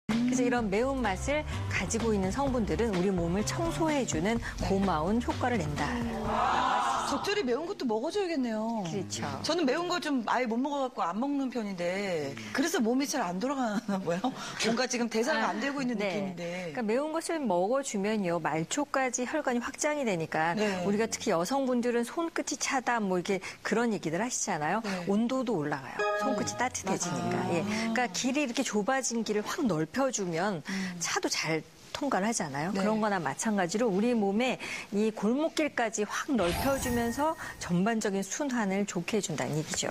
그래서 이런 매운맛을 가지고 있는 성분들은 우리 몸을 청소해주는 고마운 효과를 낸다. 적절히 매운 것도 먹어줘야겠네요. 그렇죠. 저는 매운 거 좀 아예 못 먹어갖고 안 먹는 편인데 그래서 몸이 잘 안 돌아가나 봐요. 뭔가 지금 대사가 안 되고 있는 느낌인데. 그러니까 매운 것을 먹어주면요 말초까지 혈관이 확장이 되니까 우리가 특히 여성분들은 손끝이 차다 뭐 이렇게 그런 얘기들 하시잖아요. 온도도 올라가요. 손끝이 따뜻해지니까. 예. 그러니까 길이 이렇게 좁아진 길을 확 넓혀주면 차도 잘 통과를 하잖아요. 그런 거나 마찬가지로 우리 몸에 이 골목길까지 확 넓혀주면서 전반적인 순환을 좋게 해준다는 얘기죠.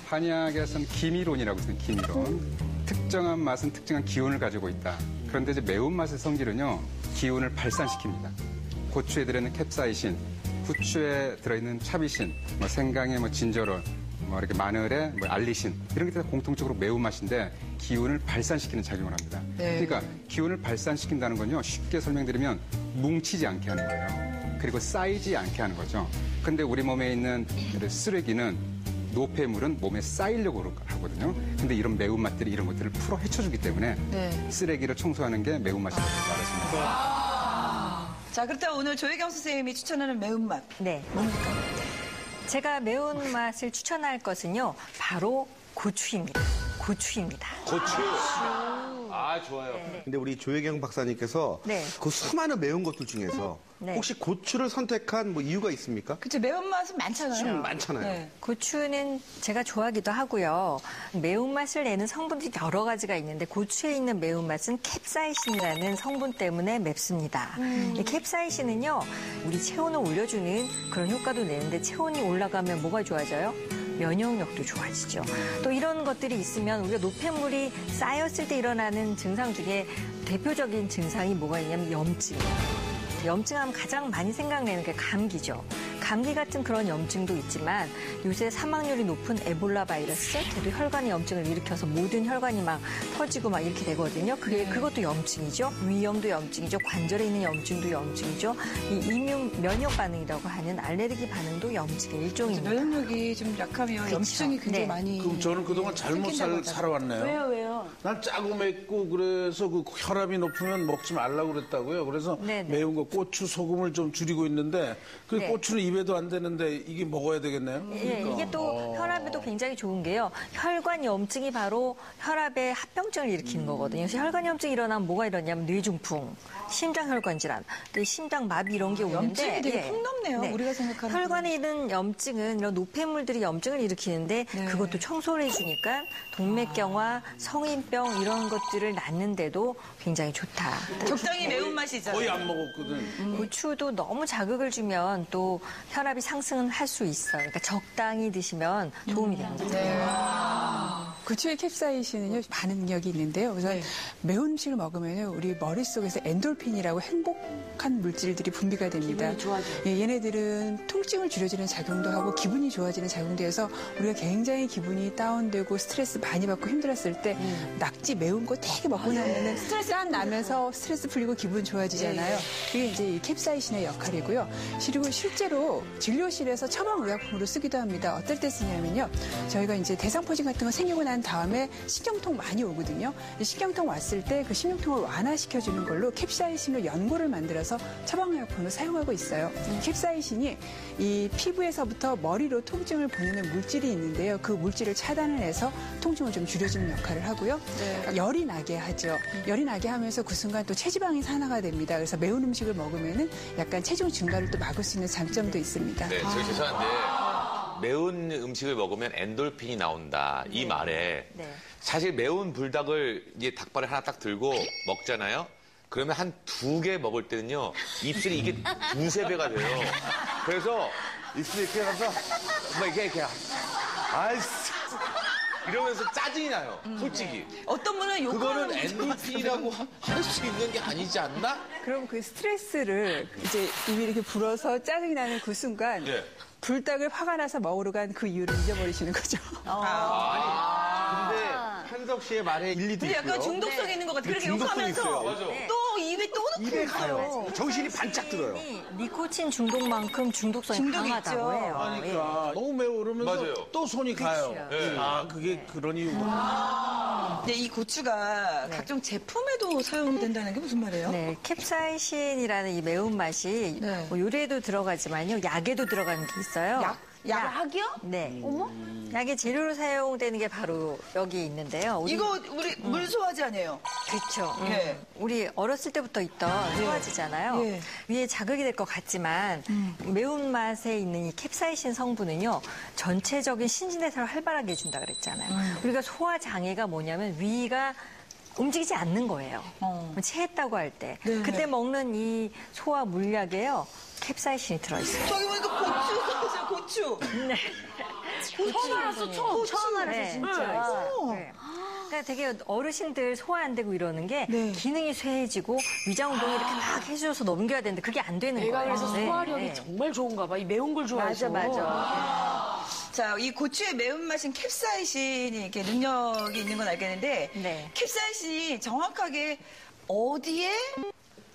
한약에서는 기미론이라고 있습니다. 기미론. 특정한 맛은 특정한 기운을 가지고 있다. 그런데 이제 매운맛의 성질은요. 기운을 발산시킵니다. 고추에 들어있는 캡사이신, 후추에 들어있는 차비신, 뭐 생강에 뭐 진저롤, 뭐 이렇게 마늘에 뭐 알리신 이런 게 다 공통적으로 매운맛인데 기운을 발산시키는 작용을 합니다. 그러니까 기운을 발산시킨다는 건요. 쉽게 설명드리면 뭉치지 않게 하는 거예요. 그리고 쌓이지 않게 하는 거죠. 근데 우리 몸에 있는 쓰레기는 노폐물은 몸에 쌓이려고 하거든요. 근데 이런 매운맛들이 이런 것들을 풀어 헤쳐주기 때문에 쓰레기를 청소하는 게 매운맛이라고 말했습니다. 자, 그렇다면 오늘 조혜경 선생님이 추천하는 매운맛. 네. 뭡니까? 제가 매운맛을 추천할 것은요. 바로 고추입니다. 고추입니다. 고추. 아, 좋아요. 근데 우리 조혜경 박사님께서 그 수많은 매운 것들 중에서 혹시 고추를 선택한 뭐 이유가 있습니까? 그쵸, 매운맛은 많잖아요. 많잖아요. 고추는 제가 좋아하기도 하고요. 매운맛을 내는 성분들이 여러 가지가 있는데 고추에 있는 매운맛은 캡사이신이라는 성분 때문에 맵습니다. 이 캡사이신은요. 우리 체온을 올려주는 그런 효과도 내는데 체온이 올라가면 뭐가 좋아져요? 면역력도 좋아지죠. 또 이런 것들이 있으면 우리가 노폐물이 쌓였을 때 일어나는 증상 중에 대표적인 증상이 뭐가 있냐면 염증이에요. 염증하면 가장 많이 생각나는 게 감기죠. 감기 같은 그런 염증도 있지만 요새 사망률이 높은 에볼라 바이러스, 걔도 혈관의 염증을 일으켜서 모든 혈관이 막 터지고 막 이렇게 되거든요. 그것도 염증이죠. 위염도 염증이죠. 관절에 있는 염증도 염증이죠. 이 이뮨 면역 반응이라고 하는 알레르기 반응도 염증의 일종입니다. 면역력이 좀 약하면 염증이 굉장히 많이. 그럼 저는 그동안 잘못 살아왔네요. 왜요? 난 짜고 맵고 그래서 그 혈압이 높으면 먹지 말라고 그랬다고요. 그래서 매운 거 고추, 소금을 좀 줄이고 있는데 그 고추는 입에도 안 되는데 이게 먹어야 되겠네요. 이게 또 혈압에도 굉장히 좋은 게요. 혈관 염증이 바로 혈압의 합병증을 일으키는 거거든요. 그래서 혈관 염증이 일어나면 뭐가 일어나냐면 뇌중풍, 심장혈관 질환, 심장마비 이런 게 오는데 염증이 되게 폭넓네요. 우리가 생각하는 혈관에 있는 염증은 이런 노폐물들이 염증을 일으키는데 그것도 청소를 해주니까 동맥경화, 성인병 이런 것들을 낫는데도 굉장히 좋다. 적당히 매운맛이잖아요. 거의 안 먹었거든. 고추도 너무 자극을 주면 또 혈압이 상승은 할 수 있어요. 그러니까 적당히 드시면 도움이 됩니다. 고추의 캡사이신은요, 많은 능력이 있는데요. 그래서 매운 음식을 먹으면 우리 머릿속에서 엔돌핀이라고 행복한 물질들이 분비가 됩니다. 기분이 좋아져요. 얘네들은 통증을 줄여주는 작용도 하고 기분이 좋아지는 작용도 해서 우리가 굉장히 기분이 다운되고 스트레스 많이 받고 힘들었을 때 낙지 매운 거 되게 먹고 나면은 스트레스 땀 나면서 스트레스 풀리고 기분 좋아지잖아요. 그게 이제 이 캡사이신의 역할이고요. 그리고 실제로 진료실에서 처방의약품으로 쓰기도 합니다. 어떨 때 쓰냐면요. 저희가 이제 대상포진 같은 거 생기고 난 다음에 신경통 많이 오거든요. 신경통 왔을 때 그 신경통을 완화시켜주는 걸로 캡사이신으로 연고를 만들어서 처방의약품으로 사용하고 있어요. 캡사이신이 이 피부에서부터 머리로 통증을 보내는 물질이 있는데요. 그 물질을 차단을 해서 통증을 좀 줄여주는 역할을 하고요. 열이 나게 하죠. 열이 나게 하면서 그 순간 또 체지방이 산화가 됩니다. 그래서 매운 음식을 먹으면은 약간 체중 증가를 또 막을 수 있는 장점도 있습니다. 네, 제가 죄송한데 매운 음식을 먹으면 엔돌핀이 나온다. 이 말에 사실 매운 불닭을 이제 닭발을 하나 딱 들고 먹잖아요. 그러면 한 2개 먹을 때는요. 입술이 이게 2~3배가 돼요. 그래서 입술이 이렇게 하면서 막 이렇게 아이씨 이러면서 짜증이 나요. 솔직히. 어떤 분은 그거는 엔돌핀이라고 할 수 있는 게 아니지 않나? 그럼 그 스트레스를 이제 입이 이렇게 불어서 짜증이 나는 그 순간 불닭을 화가 나서 먹으러 간 그 이유를 잊어버리시는 거죠. 근데 한석 씨의 말에 일리도 근데 있고요. 약간 중독성 있는 것 같아. 그렇게 중독성이 욕하면서 있어요. 또 입에 또 입에 넣고 가요. 정신이 반짝 들어요. 니코틴 중독만큼 중독성이 중독이 강하다고 있죠. 해요. 그러니까 너무 매워 그러면서 맞아요. 또 손이 가요. 네. 아, 그게 그런 이유구나. 근데 이 고추가 각종 제품에도 사용된다는 게 무슨 말이에요? 네, 캡사이신이라는 이 매운맛이 뭐 요리에도 들어가지만요, 약에도 들어가는 게 있어요. 약이요? 네. 어머? 약의 재료로 사용되는 게 바로 여기 있는데요. 이거 우리 물소화제 아니에요? 그렇죠. 예. 우리 어렸을 때부터 있던 소화제잖아요. 예. 위에 자극이 될 것 같지만 매운맛에 있는 이 캡사이신 성분은요. 전체적인 신진대사를 활발하게 해준다 그랬잖아요. 우리가 소화 장애가 뭐냐면 위가 움직이지 않는 거예요. 체했다고 할 때. 네. 그때 먹는 이 소화 물약에요. 캡사이신이 들어있어요. 저기 보니까 고추. 네. 처음 알았어, 처음 알았어, 네, 진짜. 들어있어요. 네. 그러니까 되게 어르신들 소화 안 되고 이러는 게 기능이 쇠해지고 위장 운동을 이렇게 막 해줘서 넘겨야 되는데 그게 안 되는 거예요. 내가 그래서 네, 소화력이 네. 정말 좋은가 봐. 이 매운 걸 좋아해서. 맞아. 자, 이 고추의 매운맛인 캡사이신이 이렇게 능력이 있는 건 알겠는데 네. 캡사이신이 정확하게 어디에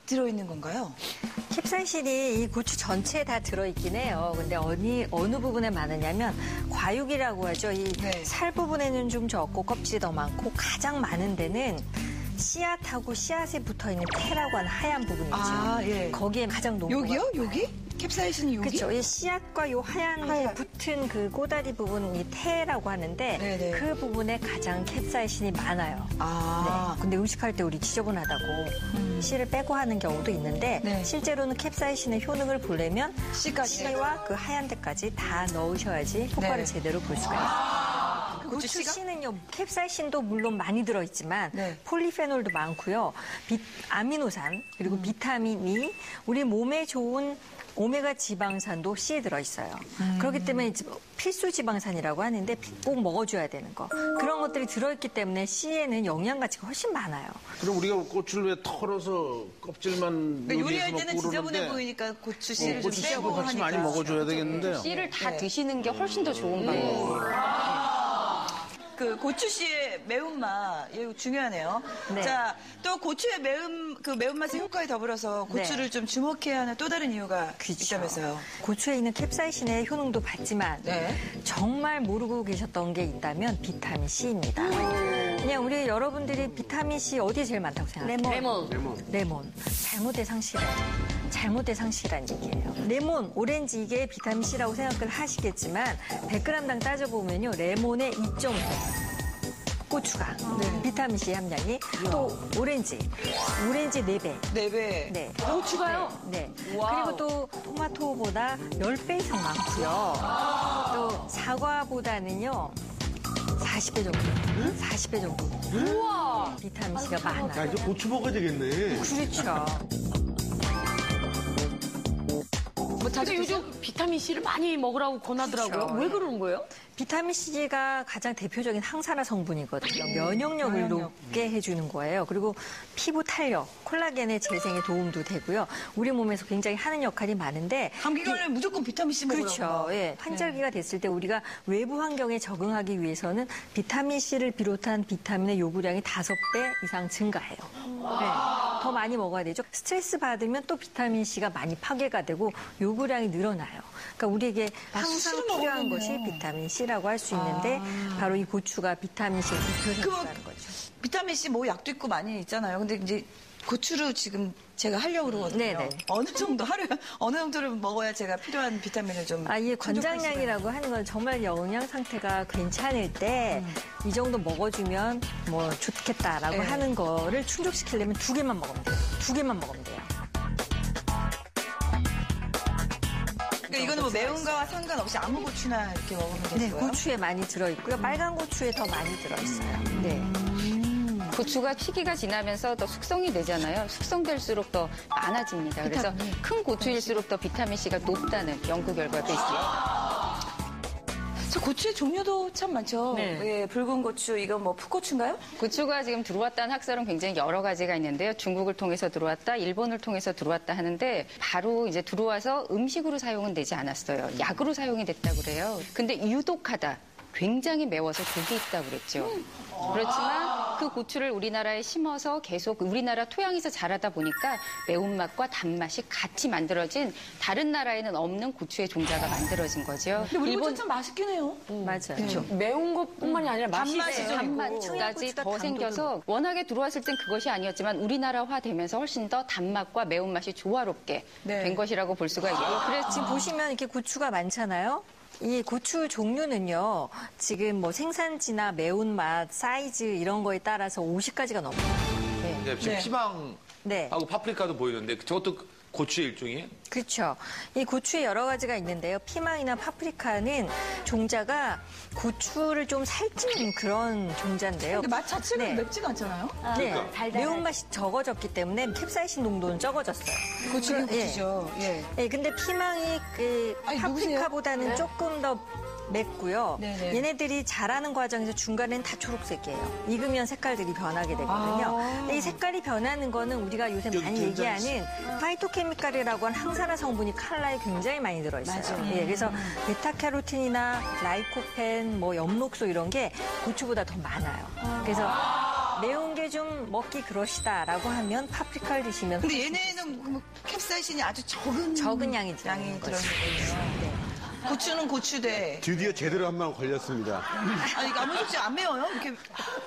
들어있는 건가요? 캡사이신이 이 고추 전체에 다 들어있긴 해요. 근데 어느 부분에 많으냐면 과육이라고 하죠. 이 살 부분에는 좀 적고 껍질이 더 많고 가장 많은 데는 씨앗하고 씨앗에 붙어있는 태라고 하는 하얀 부분이죠. 아, 예. 거기에 가장 농도가 여기요? 여기? 캡사이신이 여기? 그렇죠. 이 씨앗과 요 하얀 붙은 그 꼬다리 부분 이 태라고 하는데 네네. 그 부분에 가장 캡사이신이 많아요. 아. 네. 근데 음식할 때 우리 지저분하다고 씨를 빼고 하는 경우도 있는데 네. 실제로는 캡사이신의 효능을 보려면 씨와 그 하얀 데까지 다 넣으셔야지 효과를 제대로 볼 수가 있어요. 고추 씨는요, 캡사이신도 물론 많이 들어있지만 폴리페놀도 많고요, 아미노산 그리고 비타민 E, 우리 몸에 좋은 오메가 지방산도 C에 들어있어요. 그렇기 때문에 필수 지방산이라고 하는데 꼭 먹어줘야 되는 거. 그런 것들이 들어있기 때문에 C에는 영양 가치가 훨씬 많아요. 그럼 우리가 고추를 왜 털어서 껍질만 요리할 때는 지저분해 보이니까 고추 씨를 좀 고추 씨도 빼고 같이 하니까. 많이 먹어줘야 되겠는데요. 씨를 다 드시는 게 훨씬 더 좋은 방법이에요. 그 고추 씨의 매운맛 이거 중요하네요. 네. 자, 또 고추의 매운맛의 효과에 더불어서 고추를 좀 주목해야 하는 또 다른 이유가 있다면서요. 고추에 있는 캡사이신의 효능도 봤지만 정말 모르고 계셨던 게 있다면 비타민 C입니다. 그냥 우리 여러분들이 비타민 C 어디에 제일 많다고 생각해요? 레몬. 잘못된 상식이란 얘기예요. 레몬, 오렌지 이게 비타민 C라고 생각을 하시겠지만 100g당 따져보면요. 레몬의 2.5. 고추가 비타민 C 함량이 또 오렌지 4배. 4배. 네. 고추가요? 네. 그리고 또 토마토보다 10배 이상 많고요. 또 사과보다는요. 40배 정도. 40배 정도. 우와! 비타민 C가 많아요. 야, 이제 고추 먹어야 되겠네. 그렇죠. 근데 요즘 비타민 C를 많이 먹으라고 권하더라고요. 그렇죠. 왜 그러는 거예요? 비타민 C가 가장 대표적인 항산화 성분이거든요. 면역력을 높게 해주는 거예요. 그리고 피부 탄력, 콜라겐의 재생에 도움도 되고요. 우리 몸에서 굉장히 하는 역할이 많은데 감기 걸리면 무조건 비타민 C 먹으라고. 그렇죠. 예. 환절기가 됐을 때 우리가 외부 환경에 적응하기 위해서는 비타민 C를 비롯한 비타민의 요구량이 5배 이상 증가해요. 네. 더 많이 먹어야 되죠. 스트레스 받으면 또 비타민 C가 많이 파괴가 되고 요구량이 늘어나요. 그러니까 우리에게 항상 필요한 것이 비타민 C라고 할 수 있는데 바로 이 고추가 비타민 C의 대표적이라는 거죠. 비타민 C 뭐 약도 있고 많이 있잖아요. 근데 이제 고추를 지금 제가 하려고 그러거든요. 네네. 어느 정도 하루에 어느 정도를 먹어야 제가 필요한 비타민을 좀 이게 권장량이라고 하는 건 정말 영양 상태가 괜찮을 때 이 정도 먹어주면 뭐 좋겠다라고 하는 거를 충족시키려면 2개만 먹으면 돼요. 2개만 먹으면 돼요. 그러니까 이거는 뭐 매운거와 상관없이 아무 고추나 이렇게 먹으면 되는 네, 거예요? 고추에 많이 들어있고요. 빨간 고추에 더 많이 들어있어요. 네. 고추가 시기가 지나면서 더 숙성이 되잖아요. 숙성될수록 더 많아집니다. 그래서 큰 고추일수록 더 비타민 C가 높다는 연구 결과도 있습니다. 저 고추의 종류도 참 많죠. 네. 예, 붉은 고추, 이건 뭐 풋고추인가요? 고추가 지금 들어왔다는 학설은 굉장히 여러 가지가 있는데요. 중국을 통해서 들어왔다, 일본을 통해서 들어왔다 하는데 바로 이제 들어와서 음식으로 사용은 되지 않았어요. 약으로 사용이 됐다고 그래요. 근데 유독하다. 굉장히 매워서 독이 있다고 그랬죠. 그렇지만 그 고추를 우리나라에 심어서 계속 우리나라 토양에서 자라다 보니까 매운맛과 단맛이 같이 만들어진 다른 나라에는 없는 고추의 종자가 만들어진 거죠. 근데 우리 고추 참 맛있긴 해요. 맞아요. 그렇죠. 매운 것뿐만이 아니라 단맛이 좀 단맛까지 더 생겨서 워낙에 들어왔을 땐 그것이 아니었지만 우리나라화 되면서 훨씬 더 단맛과 매운맛이 조화롭게 된 것이라고 볼 수가 있고요. 그래서 지금 보시면 이렇게 고추가 많잖아요. 이 고추 종류는요, 지금 뭐 생산지나 매운맛, 사이즈 이런 거에 따라서 50가지가 넘어요. 네, 지금 피망하고 파프리카도 보이는데 저것도 고추의 일종이에요? 그렇죠. 이 고추에 여러 가지가 있는데요. 피망이나 파프리카는 종자가 고추를 좀 살찌는 그런 종자인데요. 근데 맛 자체가 맵지가 않잖아요. 네, 매운맛이 적어졌기 때문에 캡사이신 농도는 적어졌어요. 고추는 고추죠. 예. 네, 근데 피망이 파프리카보다는 조금 더 맵고요. 네네. 얘네들이 자라는 과정에서 중간에는 다 초록색이에요. 익으면 색깔들이 변하게 되거든요. 근데 이 색깔이 변하는 거는 우리가 요새 많이 얘기하는 파이토케미칼이라고 하는 항산화 성분이 칼라에 굉장히 많이 들어있어요. 맞아요. 예, 그래서 베타캐로틴이나 라이코펜, 뭐 엽록소 이런 게 고추보다 더 많아요. 그래서 매운 게 좀 먹기 그러시다라고 하면 파프리카를 드시면 근데 얘네는 캡사이신이 아주 적은 양이 들어있는 거죠. 네. 고추는 고추대. 드디어 제대로 한 번 걸렸습니다. 아니, 아무렇지 안 매워요? 이렇게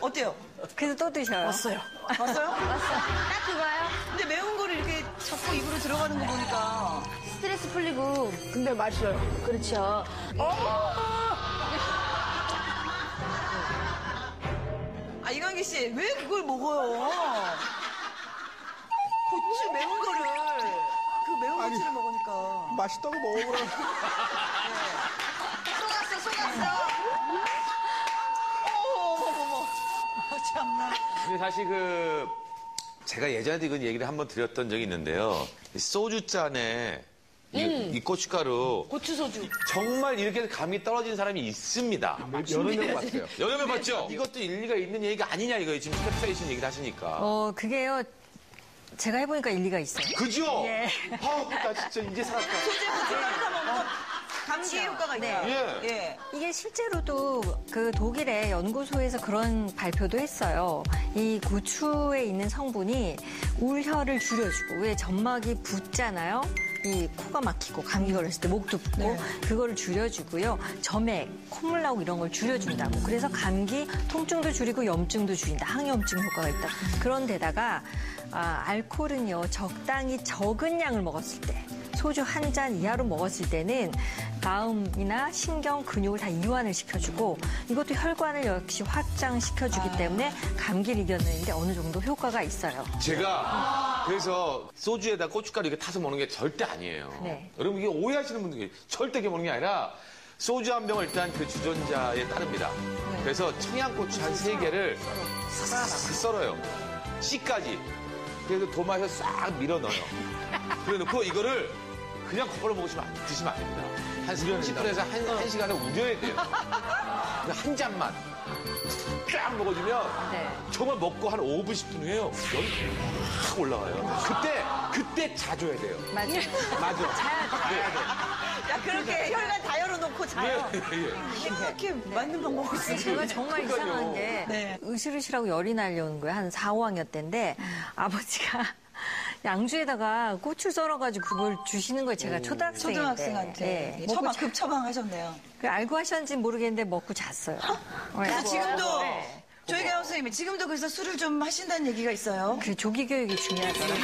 어때요? 그래서 또 드셔요. 왔어요? 딱 그거요? 근데 매운 거를 이렇게 자꾸 입으로 들어가는 거 보니까 스트레스 풀리고 근데 맛있어요. 그렇죠. 아, 이광기 씨, 왜 그걸 먹어요? 고추 매운 거를, 그 매운 고추를 먹으니까. 맛있다고 먹어보라. 속았어. 어머머머. 참나. 근데 사실 제가 예전에도 이건 얘기를 한번 드렸던 적이 있는데요. 이 소주잔에 이 고춧가루. 고추 소주. 정말 이렇게 감이 떨어지는 사람이 있습니다. 여러 명 봤어요. 여러 명 봤죠? 이것도 일리가 있는 얘기가 아니냐 이거예요. 지금 캡사이신 얘기를 하시니까. 그게요. 제가 해보니까 일리가 있어요. 그죠? 예. 나 진짜 이제 살았다. 소재 고춧가루가 먹으면 감기에 효과가 있어요. 예. 이게 실제로도 그 독일의 연구소에서 그런 발표도 했어요. 이 고추에 있는 성분이 울혀를 줄여주고, 왜 점막이 붓잖아요. 이 코가 막히고 감기 걸렸을 때 목도 붓고 그거를 줄여주고요. 점액, 콧물 나오고 이런 걸 줄여준다고. 그래서 감기, 통증도 줄이고 염증도 줄인다. 항염증 효과가 있다. 그런데다가 알코올은요. 적당히 적은 양을 먹었을 때 소주 한 잔 이하로 먹었을 때는 마음이나 신경, 근육을 다 이완을 시켜주고 이것도 혈관을 역시 확장시켜주기 때문에 감기를 이겨내는데 어느 정도 효과가 있어요. 제가 그래서 소주에다 고춧가루 이렇게 타서 먹는 게 절대 아니에요. 네. 여러분 이게 오해하시는 분들이 절대 이렇게 먹는 게 아니라 소주 한 병을 일단 그 주전자에 따릅니다. 그래서 청양고추 한 3개를 싹 썰어요. 씨까지. 그래서 도마에서 싹 밀어 넣어요. 그래 놓고 이거를 그냥 거꾸로 드시면 안 됩니다. 한 30분에서 1시간을 우려야 돼요. 한 잔만 쫙 먹어주면 정말 먹고 한 5분, 10분 후에요. 열이 확 올라가요. 그때 자줘야 돼요. 맞아요. 맞아. 자야 돼. 야, 그렇게 혈관 다 열어놓고 자요. 이렇게 맞는 방법이 있어요. 제가 정말 이상한 게 으실으실하고 열이 나려는 거예요. 한 4, 5학년 때인데 아버지가 양주에다가 고추 썰어가지고 그걸 주시는 거예요. 제가 초등학생한테. 급 처방하셨네요. 알고 하셨는지는 모르겠는데 먹고 잤어요. 그래서 지금도 조혜경 선생님이 지금도 그래서 술을 좀 하신다는 얘기가 있어요. 그 조기 교육이 중요하더라고요.